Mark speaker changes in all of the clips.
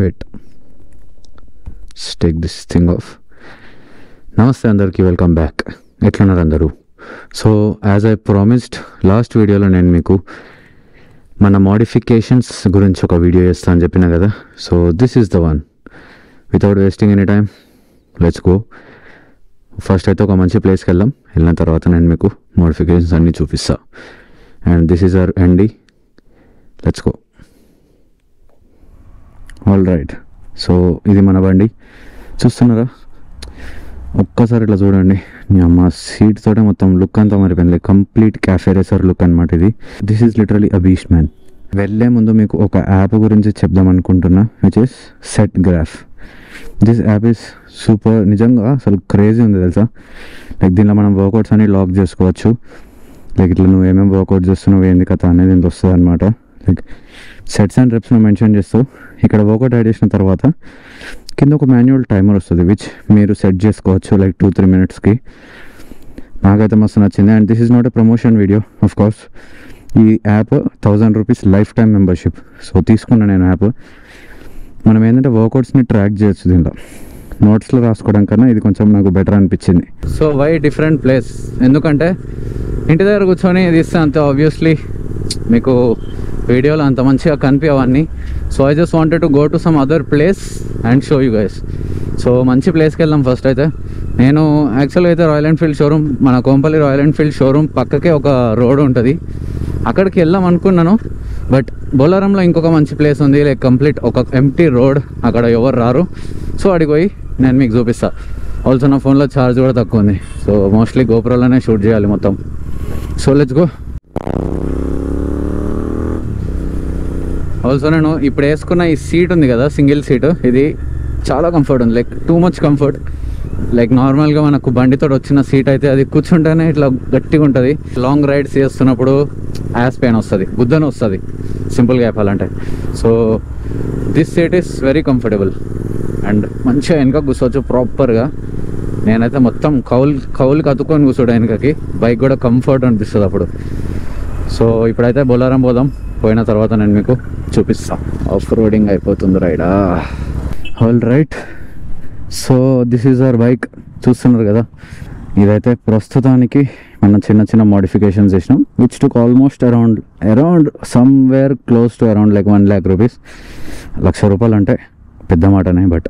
Speaker 1: Wait take this thing off. నమస్తే అందరికీ, welcome back. ఎట్లున్నారు అందరూ? So as I promised last వీడియోలో నేను మీకు మన మోడిఫికేషన్స్ గురించి ఒక వీడియో చేస్తా అని చెప్పిన కదా. So this is the one. Without wasting any time let's go. First అయితే ఒక మంచి ప్లేస్కి వెళ్ళిన తర్వాత నేను మీకు మోడిఫికేషన్స్ అన్నీ చూపిస్తా. And this is hour MD. Let's go. All right. So ఇది మన బండి చూస్తున్నారా? ఒక్కసారి ఇట్లా చూడండి. మా సీట్ తోటే మొత్తం లుక్ అంతా మారిపోయింది. కంప్లీట్ క్యాఫే రేసర్ లుక్ అనమాట ఇది. This is literally a beast man. వెళ్ళే ముందు మీకు ఒక యాప్ గురించి చెప్దాం అనుకుంటున్నా, which is Setgraph. This app is super. నిజంగా అసలు క్రేజీ ఉంది తెలుసా. లైక్ దీనిలో మనం వర్కౌట్స్ అన్ని లాక్ చేసుకోవచ్చు. లైక్ ఇట్లా నువ్వు ఏమేమి వర్కౌట్ చేస్తున్నావు ఏంది కథ అనేది ఇంత వస్తుంది అనమాట. Like sets and reps mention చేస్తూ ఇక్కడ వర్కౌట్ యాడ్ చేసిన తర్వాత కింద ఒక మాన్యువల్ టైమర్ వస్తుంది, విచ్ మీరు సెట్ చేసుకోవచ్చు లైక్ 2-3 minutesకి. నాకైతే మస్తు నచ్చింది. And this is not a promotion video of course. ఈ app 1000 rupees life time membership. So తీసుకున్నా నేను యాప్. మనం ఏంటంటే వర్కౌట్స్ని ట్రాక్ చేయొచ్చు దీంట్లో. నోట్స్లో రాసుకోవడం కన్నా ఇది కొంచెం నాకు బెటర్ అనిపించింది. So why different place? ఎందుకంటే ఇంటి దగ్గర కూర్చొని తీస్తే అంత ఆబ్వియస్లీ మీకు వీడియోలో అంత మంచిగా కనిపించవన్నీ. So I just wanted to go to some other place and show you guys. So మంచి ప్లేస్కి వెళ్దాం. ఫస్ట్ అయితే నేను యాక్చువల్గా అయితే రాయల్ ఎన్ఫీల్డ్ షోరూమ్, మన కోంపల్లి రాయల్ ఎన్ఫీల్డ్ షోరూమ్ పక్కకే ఒక రోడ్ ఉంటుంది, అక్కడికి వెళ్దాం అనుకున్నాను. బట్ బొల్లారంలో ఇంకొక మంచి ప్లేస్ ఉంది, లైక్ కంప్లీట్ ఒక ఎంప్టీ రోడ్, అక్కడ ఎవరు రారు. సో అడిగి పోయి నేను మీకు చూపిస్తాను. ఆల్సో నా ఫోన్లో ఛార్జ్ కూడా తక్కువ ఉంది. సో మోస్ట్లీ గోప్రోలోనే షూట్ చేయాలి మొత్తం. So let's go. ఆల్సో నేను ఇప్పుడు వేసుకున్న ఈ సీట్ ఉంది కదా, సింగిల్ సీటు, ఇది చాలా కంఫర్ట్ ఉంది. Like too much comfort. Like నార్మల్గా మనకు బండితో వచ్చిన సీట్ అయితే అది కూర్చుంటేనే ఇట్లా గట్టిగా ఉంటుంది. లాంగ్ రైడ్స్ చేస్తున్నప్పుడు యాస్ పెయిన్ వస్తుంది, గుద్దన వస్తుంది సింపుల్గా చెప్పాలంటే. So this seat is very comfortable. And మంచిగా వెనక కూర్చోవచ్చు ప్రాపర్గా. నేనైతే మొత్తం కౌలుకి అతుక్కొని కూర్చోడు వెనకకి. బైక్ కూడా కంఫర్ట్ అనిపిస్తుంది అప్పుడు. సో ఇప్పుడైతే బొల్లారం పోదాం. పోయిన తర్వాత నేను మీకు చూపిస్తాను. ఆఫ్ రోడింగ్ అయిపోతుంది రైడా. All right. So this is our bike. చూస్తున్నారు కదా, ఇదైతే ప్రస్తుతానికి మనం చిన్న మోడిఫికేషన్స్ చేసినాం, which took almost around somewhere close to around like 1 lakh rupees. 1,00,000 రూపాయలు అంటే పెద్ద మాటనే, బట్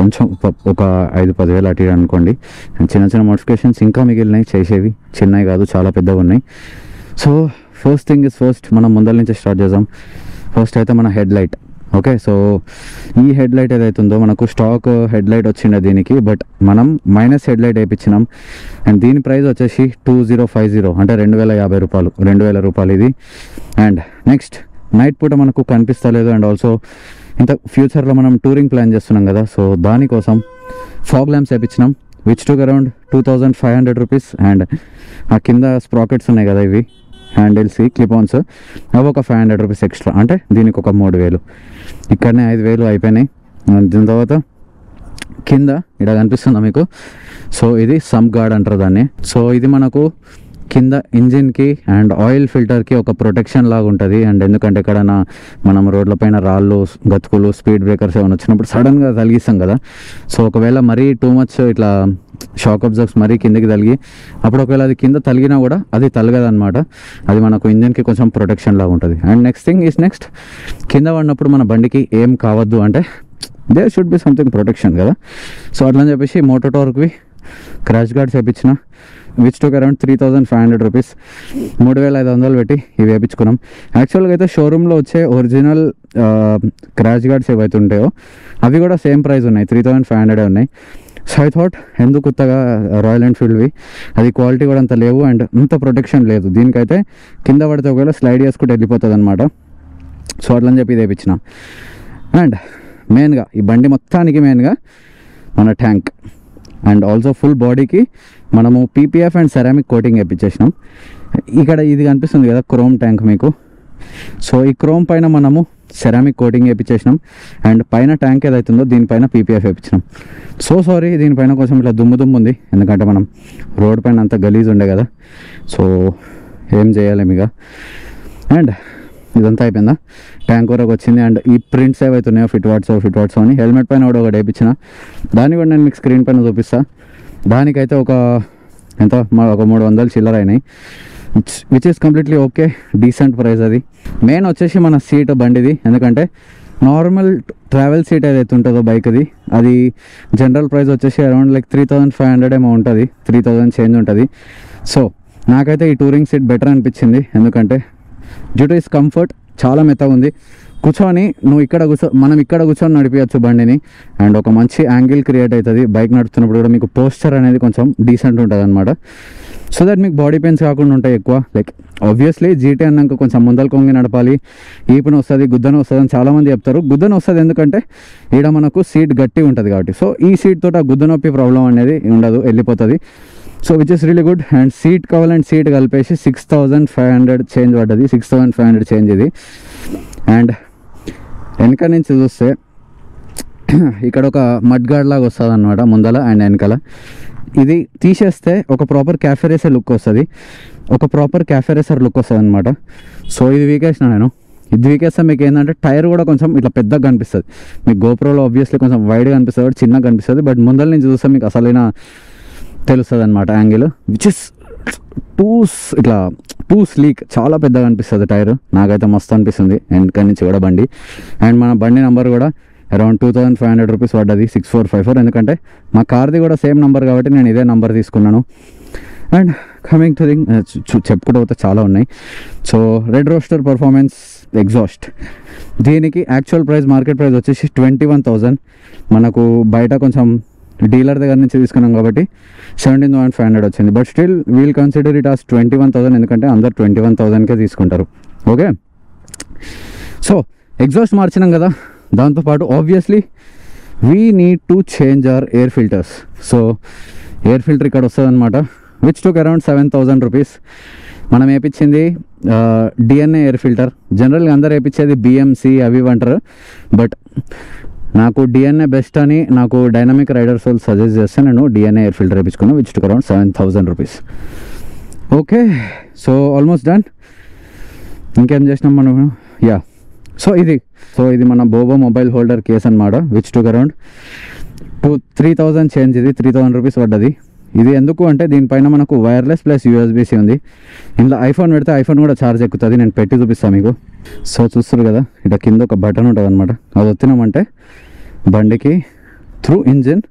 Speaker 1: కొంచెం ఒక 5-10 వేలు అటు అనుకోండి. చిన్న మోడిఫికేషన్స్ ఇంకా మిగిలినాయి చేసేవి, చిన్నవి కాదు, చాలా పెద్దగా ఉన్నాయి. So first thing is first, మనం ముందర నుంచి స్టార్ట్ చేద్దాం. ఫస్ట్ అయితే మన హెడ్ లైట్. ఓకే, సో ఈ హెడ్ లైట్ ఏదైతే ఉందో మనకు స్టాక్ హెడ్ లైట్ వచ్చిండే దీనికి, బట్ మనం మైనస్ హెడ్ లైట్ వేయించినాం. అండ్ దీని ప్రైస్ వచ్చేసి 2050, అంటే 2,050 రూపాయలు, 2,000 రూపాయలు ఇది. అండ్ నెక్స్ట్ నైట్ పూట మనకు కనిపిస్తలేదు. అండ్ ఆల్సో ఇంత ఫ్యూచర్లో మనం టూరింగ్ ప్లాన్ చేస్తున్నాం కదా, సో దానికోసం ఫాగ్ ల్యాంప్స్ వేయించినాం, which took around 2,500 rupees. And ఆ కింద స్ప్రాకెట్స్ ఉన్నాయి కదా, ఇవి హ్యాండిల్స్, క్లిప్-ఆన్స్, అవి ఒక 500 రూపీస్ ఎక్స్ట్రా, అంటే దీనికి ఒక 3,000. ఇక్కడనే 5,000 అయిపోయినాయి. దీని తర్వాత కింద ఇక్కడ కనిపిస్తుందా మీకు? సో ఇది సమ్ గార్డ్ అంటారు దాన్ని. సో ఇది మనకు కింద ఇంజిన్కి అండ్ ఆయిల్ ఫిల్టర్కి ఒక ప్రొటెక్షన్ లాగా ఉంటుంది. అండ్ ఎందుకంటే ఎక్కడైనా మనం రోడ్లపైన రాళ్ళు, గతుకులు, స్పీడ్ బ్రేకర్స్ ఏమైనా వచ్చినప్పుడు సడన్గా తలిగిస్తాం కదా. సో ఒకవేళ మరీ టూ మచ్ ఇట్లా షాక్ అబ్జర్వ్స్ మరీ కిందకి తలిగి, అప్పుడు ఒకవేళ అది కింద తలిగినా కూడా అది తలగదనమాట. అది మనకు ఇంజిన్కి కొంచెం ప్రొటెక్షన్ లాగా ఉంటుంది. And next thing is next, కింద పడినప్పుడు మన బండికి ఏం కావద్దు అంటే there should be something protection కదా. సో అట్లని చెప్పేసి మోటో టార్క్వి క్రాష్ గార్డ్స్ వేయించిన, విచ్ టుక్ అరౌండ్ 3,500 రూపీస్. 3,500 పెట్టి ఇవి వేయించుకున్నాం. యాక్చువల్గా అయితే షోరూంలో వచ్చే ఒరిజినల్ క్రాష్ గార్డ్స్ ఏవైతే ఉంటాయో అవి కూడా సేమ్ ప్రైస్ ఉన్నాయి, 3,500 ఉన్నాయి. సో ఐ థాట్ ఎందుకు కొత్తగా రాయల్ ఎన్ఫీల్డ్వి, అది క్వాలిటీ కూడా అంత లేవు అండ్ అంత ప్రొటెక్షన్ లేదు. దీనికైతే కింద పడితే ఒకవేళ స్లైడ్ చేసుకుంటే వెళ్ళిపోతుంది అనమాట. సో అట్లని చెప్పి ఇది వేయించిన. అండ్ మెయిన్గా ఈ బండి మొత్తానికి మెయిన్గా మన ట్యాంక్ అండ్ ఆల్సో ఫుల్ బాడీకి మనము పీపీఎఫ్ అండ్ సెరామిక్ కోటింగ్ వేయించేసినాం. ఇక్కడ ఇది కనిపిస్తుంది కదా క్రోమ్ ట్యాంక్ మీకు. సో ఈ క్రోమ్ పైన మనము సెరామిక్ కోటింగ్ వేయించేసినాం. అండ్ పైన ట్యాంక్ ఏదైతుందో దీనిపైన పీపీఎఫ్ వేయించినాం. సో సారీ, దీనిపైన కొంచెం ఇట్లా దుమ్ము ఉంది, ఎందుకంటే మనం రోడ్ పైన అంత గలీజ్ ఉండే కదా. సో ఏం చేయలేము ఇక. అండ్ ఇదంతా అయిపోయిందా, ట్యాంక్ వరకు వచ్చింది. అండ్ ఈ ప్రింట్స్ ఏవైతున్నాయో ఫిట్ వాట్స్ అని హెల్మెట్ పైన కూడా ఒకటి వేయించిన, దాన్ని కూడా నేను మీకు స్క్రీన్ పైన చూపిస్తా. దానికైతే ఒక 300 చిల్లర అయినాయి, which is completely okay, decent price. అది మెయిన్ వచ్చేసి మన సీట్ బండిది, ఎందుకంటే నార్మల్ ట్రావెల్ సీట్ ఏదైతే ఉంటుందో బైక్ది, అది జనరల్ ప్రైస్ వచ్చేసి అరౌండ్ లైక్ 3500 ఏమో ఉంటుంది, 3000 చేంజ్ ఉంటుంది. సో నాకైతే ఈ టూరింగ్ సీట్ బెటర్ అనిపించింది, ఎందుకంటే డ్యూ టు ఇస్ కంఫర్ట్, చాలా మెత్తగా ఉంది. కూర్చొని మనం ఇక్కడ కూర్చొని నడిపించచ్చు బండిని. అండ్ ఒక మంచి యాంగిల్ క్రియేట్ అవుతుంది బైక్ నడుపుతున్నప్పుడు కూడా, మీకు పోస్చర్ అనేది కొంచెం డీసెంట్ ఉంటుంది అనమాట. సో దట్ మీకు బాడీ పెయిన్స్ కాకుండా ఉంటాయి ఎక్కువ. లైక్ ఆబ్వియస్లీ జీటీ అన్నాక కొంచెం ముందలు కొంగి నడపాలి, ఈపున వస్తుంది, గుద్దన వస్తుంది అని చాలామంది చెప్తారు. గుద్దన వస్తుంది ఎందుకంటే ఈడ మనకు సీట్ గట్టి ఉంటుంది కాబట్టి. సో ఈ సీట్ తోటి ఆ గుద్ద నొప్పి ప్రాబ్లం అనేది ఉండదు, వెళ్ళిపోతుంది. So which is really good. And seat cover and seat కలిపేసి 6500 చేంజ్ పడ్డది, 6500 చేంజ్ ఇది. అండ్ వెనక నుంచి చూస్తే ఇక్కడ ఒక మడ్ గార్డ్ లాగా వస్తుంది అనమాట ముందల అండ్ వెనకాల. ఇది తీసేస్తే ఒక ప్రాపర్ క్యాఫే రేసర్ లుక్ వస్తుంది, అనమాట. సో ఇది వీకేసిన నేను, ఇది వీకేస్తే మీకు ఏంటంటే టైర్ కూడా కొంచెం ఇట్లా పెద్దగా కనిపిస్తుంది. మీకు గోప్రోలో ఆబ్వియస్లీ కొంచెం వైడ్గా కనిపిస్తుంది, చిన్నగా కనిపిస్తుంది. బట్ ముందల నుంచి చూస్తే మీకు అసలైన తెలుస్తుంది అనమాట angle, which is too sleek, చాలా పెద్దగా అనిపిస్తుంది టైర్. నాకైతే మస్తు అనిపిస్తుంది వెనక నుంచి కూడా బండి. అండ్ మన బండి నెంబర్ కూడా అరౌండ్ 2500 రూపీస్ పడ్డది, 6454. ఎందుకంటే మా కార్ది కూడా సేమ్ నెంబర్ కాబట్టి నేను ఇదే నెంబర్ తీసుకున్నాను. అండ్ కమింగ్ టు థింగ్, చెప్పుకుంటూ పోతే చాలా ఉన్నాయి. So red roster performance exhaust, దీనికి యాక్చువల్ ప్రైస్ మార్కెట్ ప్రైస్ వచ్చేసి 21,000. మనకు బయట కొంచెం డీలర్ దగ్గర నుంచి తీసుకున్నాం కాబట్టి 17,500 వచ్చింది. But still we'll consider it as 21,000, ఎందుకంటే అందరు 21,000కే తీసుకుంటారు. ఓకే, సో ఎగ్జాస్ట్ మార్చినాం కదా, దాంతోపాటు obviously we need to change our air filters. So air filter ఇక్కడ వస్తుంది అనమాట, విచ్ టుక్ అరౌండ్ 7,000 రూపీస్. మనం వేయించింది డిఎన్ఏ ఎయిర్ ఫిల్టర్. జనరల్గా అందరు వేయించేది బిఎంసి అవి అంటారు, బట్ నాకు డిఎన్ఏ బెస్ట్ అని నాకు డైనమిక్ రైడర్స్ వాళ్ళు సజెస్ట్ చేస్తే నేను డిఎన్ఏ ఎయిర్ ఫిల్టర్ వేయించుకున్నాను, which took around 7,000 rupees. Okay, so almost done. ఇంకేం చేసినాం మనం? సో ఇది మన బోబో మొబైల్ హోల్డర్ కేస్ అనమాట, విచ్ టుక్ అరౌండ్ 3,000 చేంజ్. ఇది 3,000 రూపీస్ పడ్డది. ఇది ఎందుకు అంటే దీనిపైన మనకు వైర్లెస్ ప్లస్ యూఎస్బీసీ ఉంది. ఇందులో ఐఫోన్ పెడితే ఐఫోన్ కూడా ఛార్జ్ ఎక్కుతుంది, నేను పెట్టి చూపిస్తాను మీకు. సో చూస్తారు కదా, ఇట్లా కింద ఒక బటన్ ఉంటుంది అనమాట, అది వచ్చినామంటే బండికి త్రూ ఇంజిన్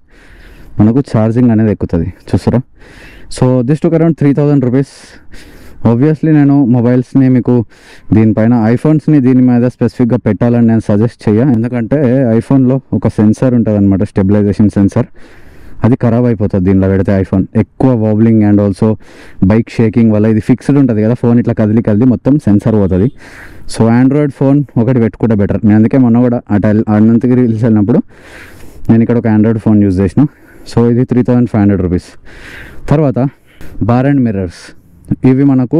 Speaker 1: మనకు ఛార్జింగ్ అనేది ఎక్కుతుంది, చూస్తారా. So this took around 3,000 rupees. Obviously నేను మొబైల్స్ని మీకు దీనిపైన ఐఫోన్స్ని దీని మీద స్పెసిఫిక్గా పెట్టాలని నేను సజెస్ట్ చేయను, ఎందుకంటే ఐఫోన్లో ఒక సెన్సార్ ఉంటుంది అనమాట, స్టెబిలైజేషన్ సెన్సార్, అది ఖరాబ్ అయిపోతుంది దీనిలో పెడితే. ఐఫోన్ ఎక్కువ wobbling and also bike shaking వల్ల ఇది ఫిక్స్డ్ ఉంటుంది కదా, ఫోన్ ఇట్లా కదిలి మొత్తం సెన్సార్ పోతుంది. సో ఆండ్రాయిడ్ ఫోన్ ఒకటి పెట్టుకుంటే బెటర్. నేను అందుకే మొన్న కూడా అనంతగిరి హిల్స్ వెళ్ళినప్పుడు నేను ఇక్కడ ఒక ఆండ్రాయిడ్ ఫోన్ యూజ్ చేసిన. సో ఇది 3,500 రూపీస్. తర్వాత బార్ అండ్ మిర్రర్స్, ఇవి మనకు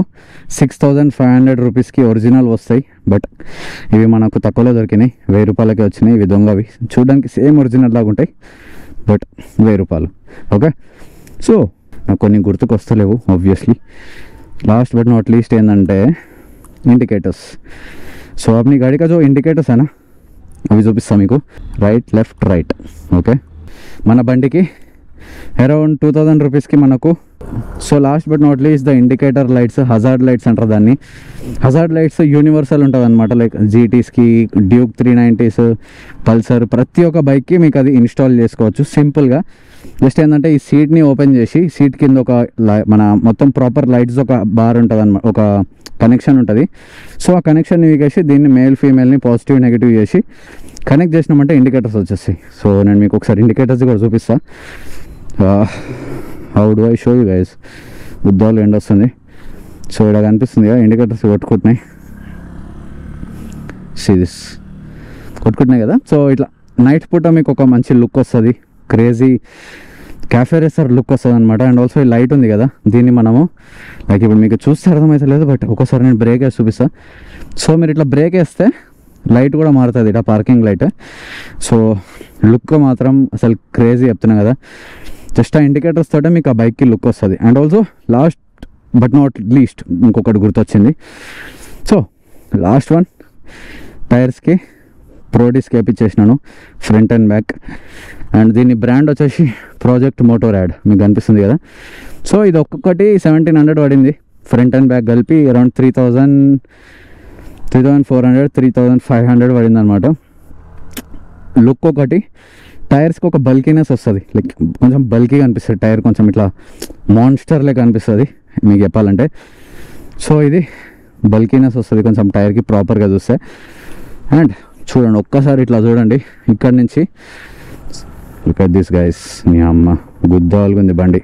Speaker 1: 6,500 రూపీస్కి ఒరిజినల్ వస్తాయి, బట్ ఇవి మనకు తక్కువలో దొరికినాయి, 1000 రూపాయలకి వచ్చినాయి. ఇవి దొంగవి, చూడడానికి సేమ్ ఒరిజినల్ లాగా ఉంటాయి, బట్ 1000 రూపాయలు. ఓకే, సో నాకు కొన్ని గుర్తుకు వస్తలేవు obviously. Last but not least ఏంటంటే ఇండికేటర్స్. సో अपनी गाड़ी का जो इंडिकेटर्स है ना అవి చూపిస్తాను మీకు, రైట్ లెఫ్ట్ రైట్. ఓకే, మన బండికి అరౌండ్ 2000 రూపీస్కి మనకు. So last but not least the indicator lights, hazard lights అంటారు దాన్ని. హజార్డ్ లైట్స్ యూనివర్సల్ ఉంటుంది అనమాట, లైక్ జీటీస్కి, డ్యూక్ 390s, పల్సర్, ప్రతి ఒక్క బైక్కి మీకు అది ఇన్స్టాల్ చేసుకోవచ్చు సింపుల్గా. జస్ట్ ఏంటంటే ఈ సీట్ని ఓపెన్ చేసి సీట్ కింద ఒక మన మొత్తం ప్రాపర్ లైట్స్ ఒక బార్ ఉంటుంది అనమాట, ఒక కనెక్షన్ ఉంటుంది. సో ఆ కనెక్షన్ని వీకేసి దీన్ని మేల్ ఫీమేల్ని పాజిటివ్ నెగిటివ్ చేసి కనెక్ట్ చేసినామంటే ఇండికేటర్స్ వచ్చేస్తాయి. సో నేను మీకు ఒకసారి ఇండికేటర్స్ కూడా చూపిస్తాను. How do I show you guys? బుద్ధాలు ఎండ్ వస్తుంది. సో ఇక్కడ కనిపిస్తుంది కదా ఇండికేటర్స్ కొట్టుకుంటున్నాయి, సిరీస్ కొట్టుకుంటున్నాయి కదా. సో ఇట్లా నైట్ పూట మీకు ఒక మంచి లుక్ వస్తుంది, క్రేజీ క్యాఫే రేసర్ లుక్ వస్తుంది అనమాట. అండ్ ఆల్సో ఈ లైట్ ఉంది కదా, దీన్ని మనము లైక్ ఇప్పుడు మీకు చూస్తే అర్థమైతే లేదు, బట్ ఒకసారి నేను బ్రేక్ వేసి చూపిస్తాను. సో మీరు ఇట్లా బ్రేక్ వేస్తే లైట్ కూడా మారుతుంది, ఇట్లా పార్కింగ్ లైట్. సో లుక్ మాత్రం అసలు క్రేజీ చెప్తున్నా కదా. జస్ట్ ఆ ఇండికేటర్స్ తోటే మీకు ఆ బైక్కి లుక్ వస్తుంది. And also last but not least ఇంకొకటి గుర్తొచ్చింది. సో లాస్ట్ వన్ టైర్స్కి ప్రో డిస్క్ వేయించేసినాను ఫ్రంట్ అండ్ బ్యాక్. అండ్ దీని బ్రాండ్ వచ్చేసి ప్రాజెక్ట్ మోటోరాడ్, మీకు కనిపిస్తుంది కదా. సో ఇది ఒక్కొక్కటి 1700 పడింది, ఫ్రంట్ అండ్ బ్యాక్ కలిపి అరౌండ్ 3400 3500 పడింది అనమాట. లుక్ ఒకటి, టైర్స్కి ఒక బల్కీనెస్ వస్తుంది, లైక్ కొంచెం బల్కీగా అనిపిస్తుంది టైర్, కొంచెం ఇట్లా మాన్స్టర్ లెక్క అనిపిస్తుంది మీకు చెప్పాలంటే. సో ఇది బల్కీనెస్ వస్తుంది కొంచెం టైర్కి ప్రాపర్గా చూస్తే. అండ్ చూడండి ఒక్కసారి ఇట్లా చూడండి ఇక్కడ నుంచి, లుక్ అట్ దిస్ గైస్, మీ అమ్మ గుద్దాలుగుంది బండి.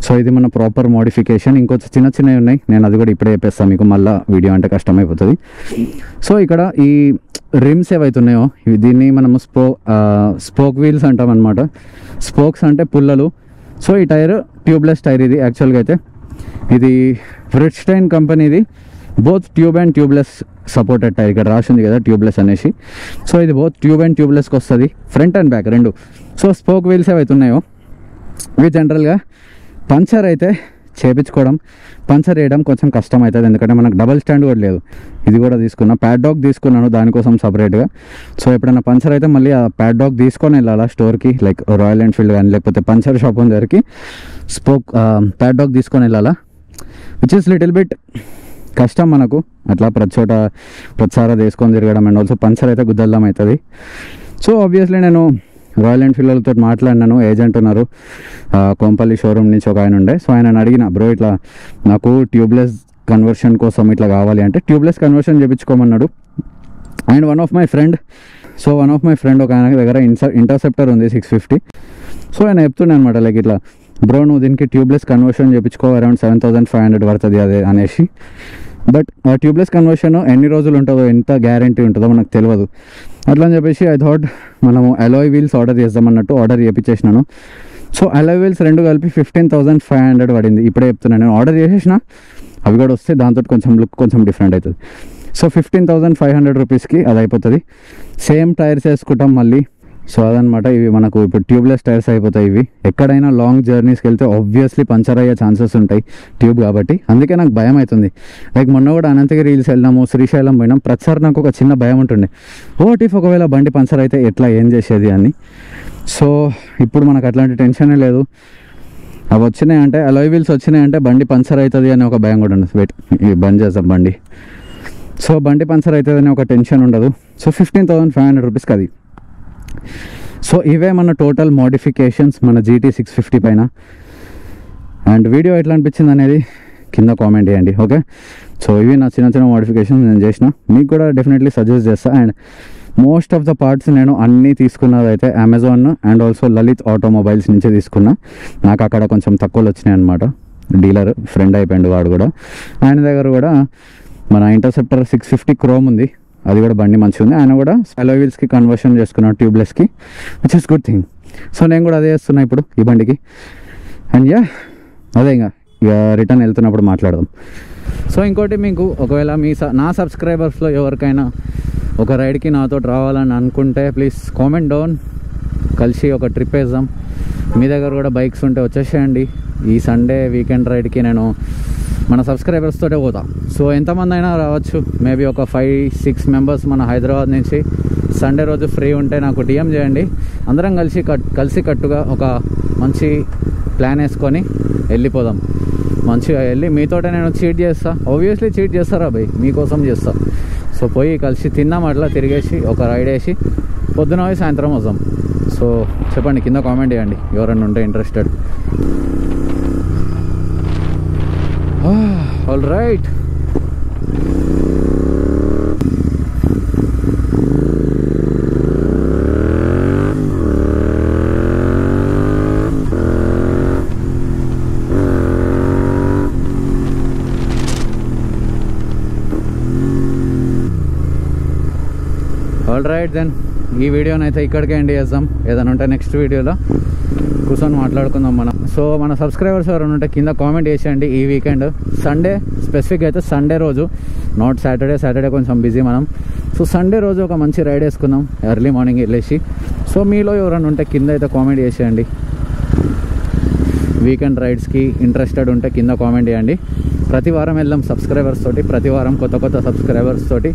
Speaker 1: సో ఇది మన ప్రాపర్ మోడిఫికేషన్. ఇంకొంచెం చిన్న చిన్నవి ఉన్నాయి, నేను అది కూడా ఇప్పుడే చెప్పేస్తాను మీకు, మళ్ళీ వీడియో అంటే కష్టమైపోతుంది. సో ఇక్కడ ఈ రిమ్స్ ఏవైతున్నాయో దీన్ని మనము స్పోక్ వీల్స్ అంటాం అనమాట. స్పోక్స్ అంటే పుల్లలు. సో ఈ టైర్ ట్యూబ్లెస్ టైర్ ఇది యాక్చువల్గా అయితే. ఇది బ్రిడ్స్టైన్ కంపెనీది, both tube and tubeless supported tyre, ఇక్కడ రాసింది కదా ట్యూబ్లెస్ అనేసి. సో ఇది బోత్ ట్యూబ్ అండ్ ట్యూబ్లెస్కి వస్తుంది, ఫ్రంట్ అండ్ బ్యాక్ రెండు. సో స్పోక్ వీల్స్ ఏవైతున్నాయో ఇవి జనరల్గా పంచర్ అయితే చేపించుకోవడం, పంచర్ వేయడం కొంచెం కష్టం అవుతుంది, ఎందుకంటే మనకు డబల్ స్టాండ్ కూడా లేదు. ఇది కూడా తీసుకున్నా, ప్యాడ్డాక్ తీసుకున్నాను దానికోసం సపరేట్గా. సో ఎప్పుడైనా పంచర్ అయితే మళ్ళీ ఆ ప్యాడ్డాక్ తీసుకొని వెళ్ళాలా స్టోర్కి, లైక్ రాయల్ ఎన్ఫీల్డ్ కానీ లేకపోతే పంచర్ షాప్ ఉన్న దగ్గరికి ప్యాడ్డాక్ తీసుకొని వెళ్ళాలా, విచ్ ఇస్ లిటిల్ బిట్ కష్టం మనకు. అట్లా ప్రతిసారి తీసుకొని తిరగడం, అండ్ ఆల్సో పంచర్ అయితే గుద్దల్లం అవుతుంది. సో ఆబ్వియస్లీ నేను రాయల్ ఎన్ఫీల్డ్తో మాట్లాడినాను, ఏజెంట్ ఉన్నారు కోంపల్లి షోరూమ్ నుంచి ఒక ఆయన ఉండే. సో ఆయన అడిగిన, బ్రో ఇట్లా నాకు ట్యూబ్లెస్ కన్వర్షన్ కోసం ఇట్లా కావాలి అంటే ట్యూబ్లెస్ కన్వర్షన్ చేయించుకోమన్నాడు. And one of my friend ఒక ఆయన దగ్గర ఇంటర్సెప్టర్ ఉంది 650. సో ఆయన చెప్తుండే అనమాట, లైక్ ఇట్లా బ్రో నువ్వు దీనికి ట్యూబ్లెస్ కన్వర్షన్ చేయించుకో, అరౌండ్ 7500 పడుతుంది అదే అనేసి. బట్ ఆ ట్యూబ్లెస్ కన్వర్షన్ ఎన్ని రోజులు ఉంటుందో, ఎంత గ్యారంటీ ఉంటుందో మనకు తెలియదు. అట్లా అని చెప్పేసి ఐ థాట్ మనము అలాయ్ వీల్స్ ఆర్డర్ చేద్దామన్నట్టు ఆర్డర్ చేయించేసినాను. సో అలాయ్ వీల్స్ రెండు కలిపి 15500 పడింది. ఇప్పుడే చెప్తున్నాను, నేను ఆర్డర్ చేసేసిన, అవి కూడా వస్తే దాంతో కొంచెం లుక్ కొంచెం డిఫరెంట్ అవుతుంది. సో 15500 రూపీస్కి అది అయిపోతుంది. సేమ్ టైర్స్ వేసుకుంటాం మళ్ళీ. సో అదనమాట, ఇవి మనకు ఇప్పుడు ట్యూబ్లెస్ టైర్స్ అయిపోతాయి. ఇవి ఎక్కడైనా లాంగ్ జర్నీస్కి వెళ్తే ఆబ్వియస్లీ పంచర్ అయ్యే ఛాన్సెస్ ఉంటాయి ట్యూబ్ కాబట్టి, అందుకే నాకు భయం అవుతుంది. లైక్ మొన్న కూడా అనంతగిరి హిల్స్ వెళ్ళినాము, శ్రీశైలం పోయినాం, ప్రతిసారి నాకు ఒక చిన్న భయం ఉంటుండే, వాట్ ఇఫ్ ఒకవేళ బండి పంచర్ అయితే ఎట్లా ఏం చేసేది అని. సో ఇప్పుడు మనకు అట్లాంటి టెన్షనే లేదు. అవి వచ్చినాయంటే అలాయ్ వీల్స్ వచ్చినాయంటే బండి పంచర్ అవుతుంది అనే ఒక భయం కూడా ఉండదు. వెయిట్ ఇవి బంద్ చేద్దాం బండి. సో బండి పంచర్ అవుతుంది అనే ఒక టెన్షన్ ఉండదు. సో 15500 రూపీస్కి అది. సో ఇవే మన టోటల్ మోడిఫికేషన్స్ మన GT 650 పైన. అండ్ వీడియో ఎట్లా అనిపించింది అనేది కింద కామెంట్ చేయండి, ఓకే. సో ఇవి నా చిన్న చిన్న మోడిఫికేషన్స్ నేను చేసిన, మీకు కూడా డెఫినెట్లీ సజెస్ట్ చేస్తాను. And most of the parts నేను అన్నీ తీసుకున్నది అయితే Amazon and also Lalit automobiles నుంచే తీసుకున్నా. నాకు అక్కడ కొంచెం తక్కువలు వచ్చినాయి అనమాట. డీలర్ ఫ్రెండ్ అయిపోయింది వాడు కూడా. ఆయన దగ్గర కూడా మన ఇంటర్సెప్టర్ 650 క్రోమ్ ఉంది, అది కూడా బండి మంచిగా ఉంది. ఆయన కూడా అలాయ్ వీల్స్కి కన్వర్షన్ చేసుకున్నాడు ట్యూబ్లెస్కి, which is good thing. So నేను కూడా అదే చేస్తున్నా ఇప్పుడు ఈ బండికి. అండ్ అదే ఇక రిటర్న్ వెళ్తున్నప్పుడు మాట్లాడదాం. సో ఇంకోటి, మీకు ఒకవేళ నా సబ్స్క్రైబర్స్లో ఎవరికైనా ఒక రైడ్కి నాతో రావాలని అనుకుంటే ప్లీజ్ కామెంట్ డౌన్, కలిసి ఒక ట్రిప్ వేద్దాం. మీ దగ్గర కూడా బైక్స్ ఉంటే వచ్చేసేయండి. ఈ సండే వీకెండ్ రైడ్కి నేను మన సబ్స్క్రైబర్స్ తోటే పోతా. సో ఎంతమంది అయినా రావచ్చు, మేబీ ఒక 5-6 మెంబర్స్ మన హైదరాబాద్ నుంచి. సండే రోజు ఫ్రీ ఉంటే నాకు DM చేయండి, అందరం కలిసి కట్టుగా ఒక మంచి ప్లాన్ వేసుకొని వెళ్ళిపోదాం. మంచిగా వెళ్ళి మీతోటే నేను చీట్ చేస్తా, ఆబ్వియస్లీ చీట్ చేస్తారా భయ్, మీకోసం చేస్తా. సో పోయి కలిసి తిన్నాం, అట్లా తిరిగేసి ఒక రైడ్ వేసి పొద్దున పోయి సాయంత్రం వద్దాం. సో చెప్పండి, కింద కామెంట్ చేయండి ఎవరైనా ఉంటే ఇంట్రెస్టెడ్. ఆల్ రైట్, దెన్ ఈ వీడియోని అయితే ఇక్కడికే ఎండ్ చేద్దాం. ఏదైనా ఉంటే నెక్స్ట్ వీడియోలో కూర్చొని మాట్లాడుకుందాం మనం. సో మన సబ్స్క్రైబర్స్ ఎవరైనా ఉంటే కింద కామెంట్ చేసేయండి. ఈ వీకెండ్ సండే, స్పెసిఫిక్ అయితే సండే రోజు, నాట్ సాటర్డే కొంచెం బిజీ మనం. సో సండే రోజు ఒక మంచి రైడ్ వేసుకుందాం, ఎర్లీ మార్నింగ్ వెళ్ళేసి. సో మీలో ఎవరైనా ఉంటే కింద అయితే కామెంట్ చేసేయండి. వీకెండ్ రైడ్స్కి ఇంట్రెస్టెడ్ ఉంటే కింద కామెంట్ చేయండి. ప్రతి వారం వెళ్దాం సబ్స్క్రైబర్స్ తోటి, ప్రతి వారం కొత్త సబ్స్క్రైబర్స్ తోటి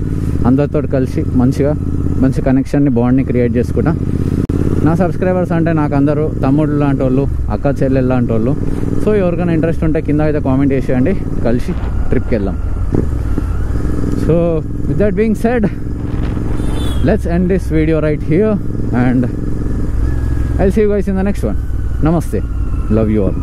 Speaker 1: అందరితో కలిసి మంచి కనెక్షన్ని, బాండ్ని క్రియేట్ చేసుకుంటా. నా సబ్స్క్రైబర్స్ అంటే నాకు అందరూ తమ్ముళ్ళు లాంటి వాళ్ళు, అక్క చెల్లెళ్ళు లాంటి వాళ్ళు. సో ఎవరికైనా ఇంట్రెస్ట్ ఉంటే కింద అయితే కామెంట్ చేసేయండి, కలిసి ట్రిప్కి వెళ్దాం. So with that being said, let's end this video right here and I'll see you guys in the next one. Namaste. Love you all.